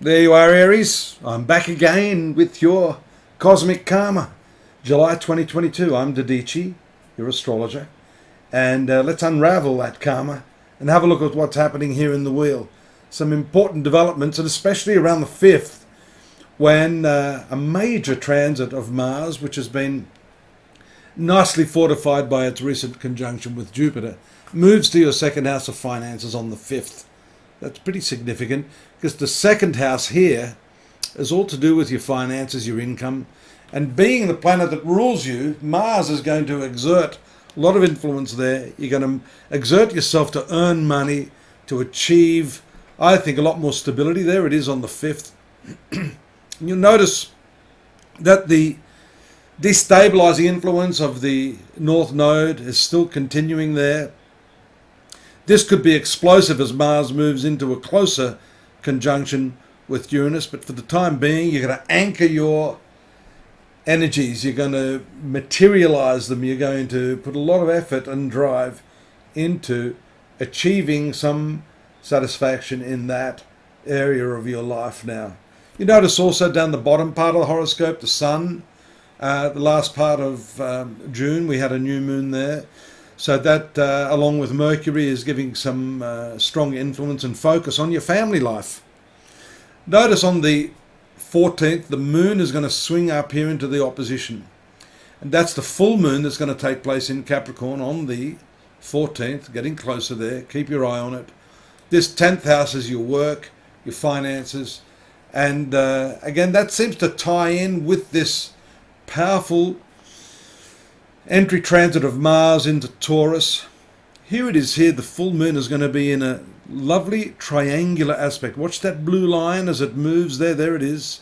There you are, Aries. I'm back again with your Cosmic Karma. July 2022. I'm Dadici, your astrologer. And let's unravel that karma and have a look at what's happening here in the wheel. Some important developments, and especially around the 5th, when a major transit of Mars, which has been nicely fortified by its recent conjunction with Jupiter, moves to your second house of finances on the 5th. That's pretty significant because the second house here is all to do with your finances, your income, and being the planet that rules you, Mars is going to exert a lot of influence there. You're going to exert yourself to earn money, to achieve, I think, a lot more stability. There it is on the 5th. You'll notice that the destabilizing influence of the North Node is still continuing there. This could be explosive as Mars moves into a closer conjunction with Uranus, but for the time being, you're going to anchor your energies, you're going to materialize them, you're going to put a lot of effort and drive into achieving some satisfaction in that area of your life now. You notice also down the bottom part of the horoscope, the Sun, the last part of June, we had a new moon there. So that, along with Mercury, is giving some strong influence and focus on your family life. Notice on the 14th, the moon is going to swing up here into the opposition. And that's the full moon that's going to take place in Capricorn on the 14th, getting closer there. Keep your eye on it. This 10th house is your work, your finances. And again, that seems to tie in with this powerful entry transit of Mars into Taurus. Here it is here. The full moon is going to be in a lovely triangular aspect. Watch that blue line as it moves there. There it is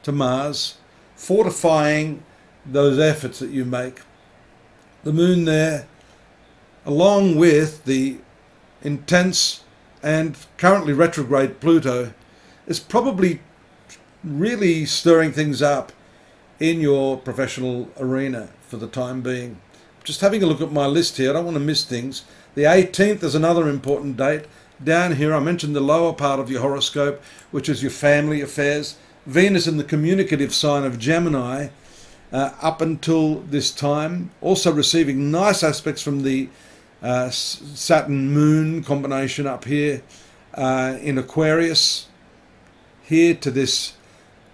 to Mars, fortifying those efforts that you make. The moon there, along with the intense and currently retrograde Pluto, is probably really stirring things up in your professional arena for the time being. Just having a look at my list here, I don't want to miss things. The 18th is another important date. Down here, I mentioned the lower part of your horoscope, which is your family affairs. Venus in the communicative sign of Gemini up until this time. Also receiving nice aspects from the Saturn-Moon combination up here in Aquarius. Here to this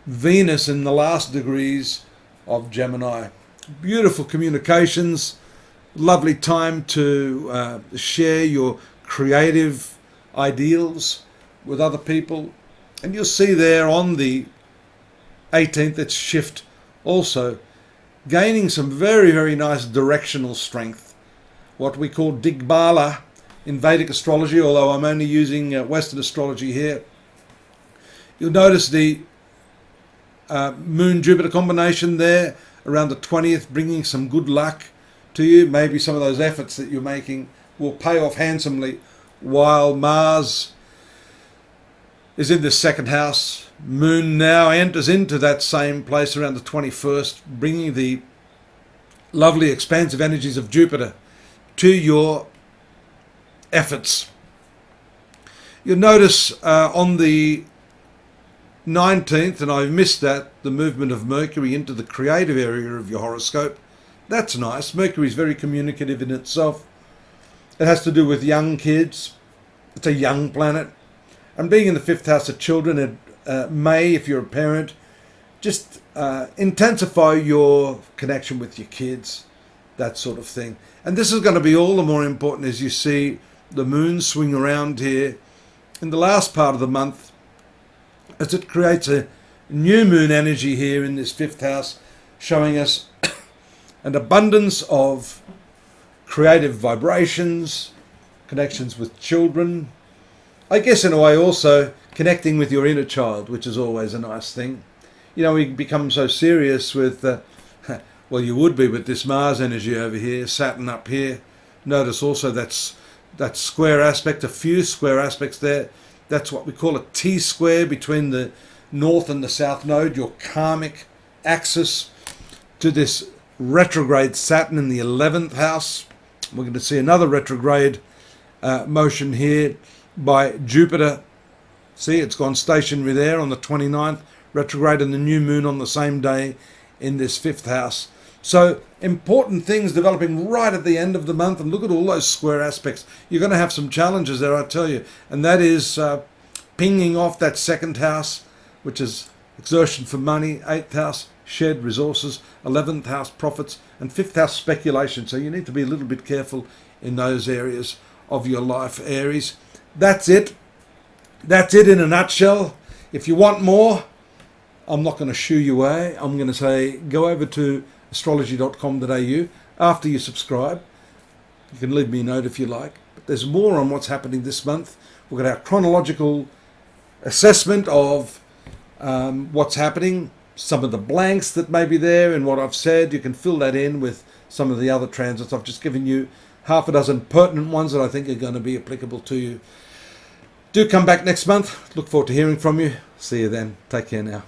Venus in the last degrees of Gemini. Beautiful communications, lovely time to share your creative ideals with other people. And you'll see there on the 18th, its shift also gaining some very, very nice directional strength. What we call Digbala in Vedic astrology, although I'm only using Western astrology here. You'll notice the Moon-Jupiter combination there around the 20th, bringing some good luck to you. Maybe some of those efforts that you're making will pay off handsomely, while Mars is in the second house. Moon now enters into that same place around the 21st, bringing the lovely expansive energies of Jupiter to your efforts. You'll notice on the 19th, and I missed that, the movement of Mercury into the creative area of your horoscope. That's nice. Mercury is very communicative in itself. It has to do with young kids. It's a young planet. And being in the 5th house of children, it may, if you're a parent, just intensify your connection with your kids, that sort of thing. And this is going to be all the more important as you see the moon swing around here in the last part of the month, as it creates a new moon energy here in this 5th house, showing us an abundance of creative vibrations, connections with children. I guess in a way also connecting with your inner child, which is always a nice thing. You know, we become so serious with, well, you would be with this Mars energy over here, Saturn up here. Notice also that square aspect, a few square aspects there. That's what we call a T-square between the north and the south node, your karmic axis to this retrograde Saturn in the 11th house. We're going to see another retrograde motion here by Jupiter See, it's gone stationary there on the 29th, retrograde, and the new moon on the same day in this 5th house. So important things developing right at the end of the month, and look at all those square aspects. You're going to have some challenges there, I tell you, and that is pinging off that 2nd house, which is exertion for money, 8th house, shared resources, 11th house, profits, and 5th house, speculation. So you need to be a little bit careful in those areas of your life, Aries. That's it. That's it in a nutshell. If you want more, I'm not going to shoo you away. I'm going to say go over to astrology.com.au after you subscribe. You can leave me a note if you like. But there's more on what's happening this month. We've got our chronological assessment of what's happening, some of the blanks that may be there in what I've said. You can fill that in with some of the other transits. I've just given you half a dozen pertinent ones that I think are going to be applicable to you. Do come back next month. Look forward to hearing from you. See you then. Take care now.